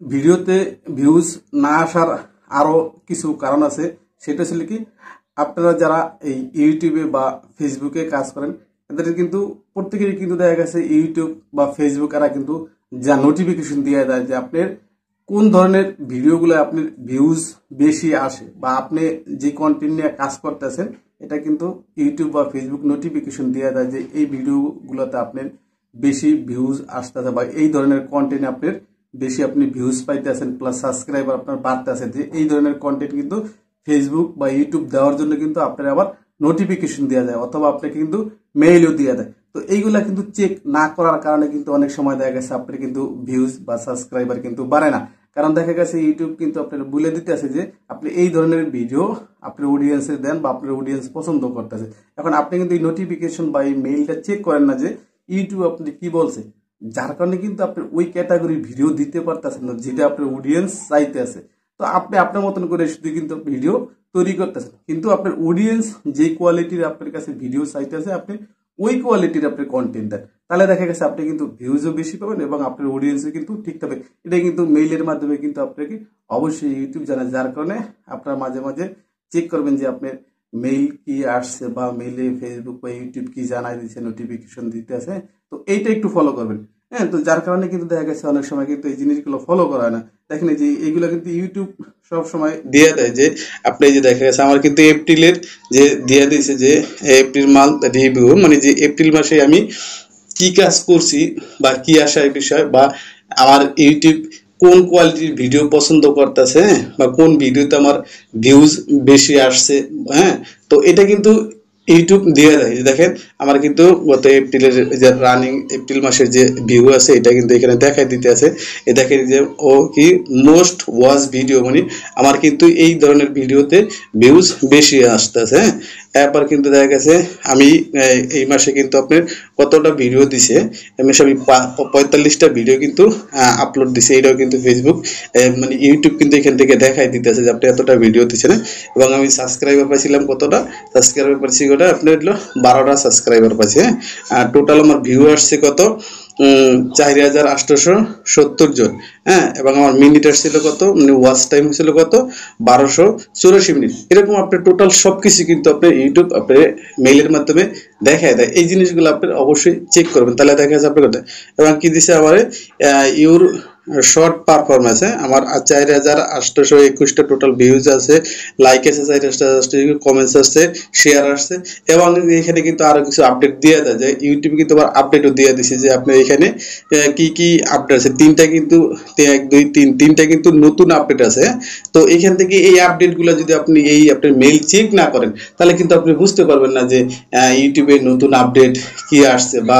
ভিডিওতে ভিউজ না আসার আরো কিছু কারণ আছে। সেটা ছিল কি, আপনারা যারা এই ইউটিউবে বা ফেসবুকে কাজ করেন এদের কিন্তু প্রত্যেকেরই কিন্তু দেখা গেছে ইউটিউব বা ফেসবুক এরা কিন্তু যা নোটিফিকেশন দিয়ে দেয় যে আপনার কোন ধরনের ভিডিওগুলো আপনার ভিউজ বেশি আসে বা আপনি যে কন্টেন্ট নিয়ে কাজ করতেছেন এটা কিন্তু ইউটিউব বা ফেসবুক নোটিফিকেশন দিয়ে দেয় যে এই ভিডিওগুলোতে আপনার বেশি ভিউজ আসতেছে বা এই ধরনের কন্টেন্ট আপনার বেশি আপনি ভিউজ পাইতেছেন প্লাস সাবস্ক্রাইবার আপনার বাড়তেছে। যে এই ধরনের কন্টেন্ট কিন্তু ফেসবুক বা ইউটিউব দেওয়ার জন্য কিন্তু আপনার আবার নোটিফিকেশন দেওয়া যায় অথবা আপনাকে কিন্তু মেইলও দিয়ে দেয়। তো এইগুলা কিন্তু চেক না করার কারণে কিন্তু অনেক সময় দেখা গেছে আপনার কিন্তু ভিউজ বা সাবস্ক্রাইবার কিন্তু বাড়ে না। কারণ দেখা গেছে ইউটিউব কিন্তু আপনার বলে দিতে আছে যে আপনি এই ধরনের ভিডিও আপনার অডিয়েন্সে দেন বা আপনার অডিয়েন্স পছন্দ করতেছে। এখন আপনি কিন্তু এই নোটিফিকেশন বা এই মেইলটা চেক করেন না যে ইউটিউব আপনি কি বলছে, যার কারণে কিন্তু আপনি ওই ক্যাটাগরির ভিডিও দিতে পারতেছেন না যেটা আপনার অডিয়েন্স চাইতে আছে। তো আপনি আপনার মতন করে শুধু কিন্তু ভিডিও তৈরি করতেছেন, কিন্তু আপনার অডিয়েন্স যে কোয়ালিটির আপনার কাছে ভিডিও চাইতে আছে আপনি ওই কোয়ালিটির আপনার কন্টেন্ট দেন, তাহলে দেখা গেছে আপনি কিন্তু ভিউজও বেশি পাবেন এবং আপনার অডিয়েন্সও কিন্তু ঠিক থাকবে। এটা কিন্তু মেইলের মাধ্যমে কিন্তু আপনাকে অবশ্যই ইউটিউব জানায়, যার কারণে আপনারা মাঝে মাঝে চেক করবেন যে আপনার মেইল কি আসছে বা মেইলে ফেসবুক বা ইউটিউব কি জানাই দিচ্ছে, নোটিফিকেশন দিতে আছে। তো এইটা একটু ফলো করবেন। হ্যাঁ, তো যার কারণে কিন্তু দেখা গেছে অনেক সময় কিন্তু এই জিনিসগুলো ফলো করা হয় না। দেখেন যে এইগুলো কিন্তু ইউটিউব সব সময় দিয়ে দেয় যে আপনি যে দেখা গেছে আমার কিন্তু এপ্রিলের যে দিয়ে দিয়েছে যে এপ্রিল মান্থ রিভিউ, মানে যে এপ্রিল মাসে আমি কি কাজ করছি বা কি আশায় বিষয় বা আমার ইউটিউব কোন কোয়ালিটির ভিডিও পছন্দ করতেছে বা কোন ভিডিওতে আমার ভিউজ বেশি আসছে। হ্যাঁ, তো এটা কিন্তু ইউটিউব দিয়ে দেয়। দেখেন আমার কিন্তু গত এপ্রিলের যে রানিং এপ্রিল মাসের যে ভিউ আছে এটা কিন্তু এখানে দেখাই দিতে আছে। এ দেখেন যে ও কি মোস্ট ওয়াচ ভিডিও, মানে আমার কিন্তু এই ধরনের ভিডিওতে ভিউজ বেশি আসতেছে। এরপর কিন্তু দেখা গেছে আমি এই মাসে কিন্তু আপনার কতটা ভিডিও দিছে, এই মাসে আমি 45টা ভিডিও কিন্তু আপলোড দিছে। এটাও কিন্তু ফেসবুক মানে ইউটিউব কিন্তু এখান থেকে দেখাই দিতেছে যে আপনি এতটা ভিডিও দিচ্ছেন। এবং আমি সাবস্ক্রাইবার পাইছিলাম কতটা, সাবস্ক্রাইবার পাইছি কত আপনার হলো 12টা সাবস্ক্রাইবার পাইছি। হ্যাঁ, টোটাল আমার ভিউ আসছে কত 4870 জন। হ্যাঁ, এবং আমার মিনিট আসছিল কত, মানে ওয়াচ টাইম হয়েছিল কত 1284 মিনিট। এরকম আপনার টোটাল সবকিছু কিন্তু আপনার ইউটিউব আপনার মেইলের মাধ্যমে দেখায় দেয়। এই জিনিসগুলো আপনি অবশ্যই চেক করবেন, তাহলে দেখা যাচ্ছে আপনার কথা। এবং কি দিছে আমার ইউর শর্ট পারফরমেন্স, আমার 4821টা টোটাল ভিউজ আছে, লাইক আছে 4880, কমেন্টস আসছে, শেয়ার আসছে। এবং এখানে কিন্তু আরো কিছু আপডেট দিয়ে দেয় যে ইউটিউব কিন্তু আবার আপডেটও দিয়ে দিছে যে আপনি এখানে কি কি আপডেট আছে। তিনটা কিন্তু 1 2 3 তিনটা কিন্তু নতুন আপডেট আছে। তো এখান থেকে এই আপডেটগুলো যদি আপনি এই আপনার মেইল চেক না করেন তাহলে কিন্তু আপনি বুঝতে পারবেন না যে ইউটিউবে নতুন আপডেট কি আসছে বা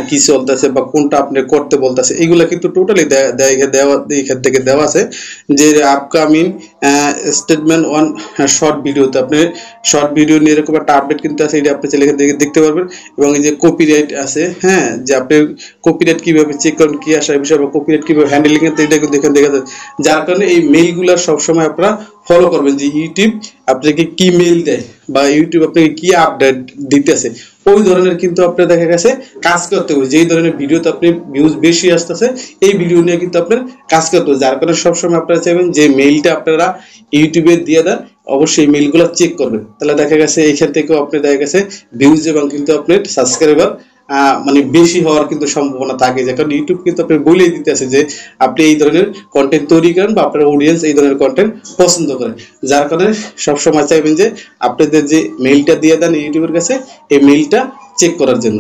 কি চলতেছে বা কোনটা আপনি করতে বলতেছে। এগুলো কিন্তু টোটালি দেওয়া এখান থেকে দেওয়া আছে যে আপকামিং স্টেটমেন্ট ওয়ান শর্ট ভিডিওতে আপনি শর্ট ভিডিও নিয়ে এরকম একটা আপডেট কিন্তু আছে, এটা আপনি চাইলে দেখতে পারবেন। এবং এই যে কপিরাইট আছে, হ্যাঁ, যে আপনি কপিরাইট কিভাবে চেক করেন, কি আসা বিষয় বা কপিরাইট কিভাবে হ্যান্ডেলিং এর, এটা কিন্তু এখানে দেখা যায়। যার কারণে এই মেইলগুলো সবসময় আপনারা ফলো করবেন যে ইউটিউব আপনাকে কি মেইল দেয় বা ইউটিউব আপনাকে কি আপডেট দিতেছে, ওই ধরনের কিন্তু আপনার দেখা গেছে কাজ করতে হবে। যেই ধরনের ভিডিওতে আপনি ভিউজ বেশি আসতেছে এই ভিডিও নিয়ে কিন্তু আপনার কাজ করতে হবে। যার কারণে সবসময় আপনারা চাইবেন যে মেইলটা আপনারা ইউটিউবে দিয়ে দেন, অবশ্যই মেইলগুলো চেক করবেন, তাহলে দেখা গেছে এইখান থেকেও আপনি দেখা গেছে ভিউজ এবং কিন্তু আপনার সাবস্ক্রাইবার মানে বেশি হওয়ার কিন্তু সম্ভাবনা থাকে। যে কারণ ইউটিউব কিন্তু আপনি বলেই দিতে আছে যে আপনি এই ধরনের কন্টেন্ট তৈরি করেন বা আপনার অডিয়েন্স এই ধরনের কন্টেন্ট পছন্দ করে। যার কারণে সবসময় চাইবেন যে আপনাদের যে মেইলটা দিয়ে দেন ইউটিউবের কাছে এই মেইলটা চেক করার জন্য।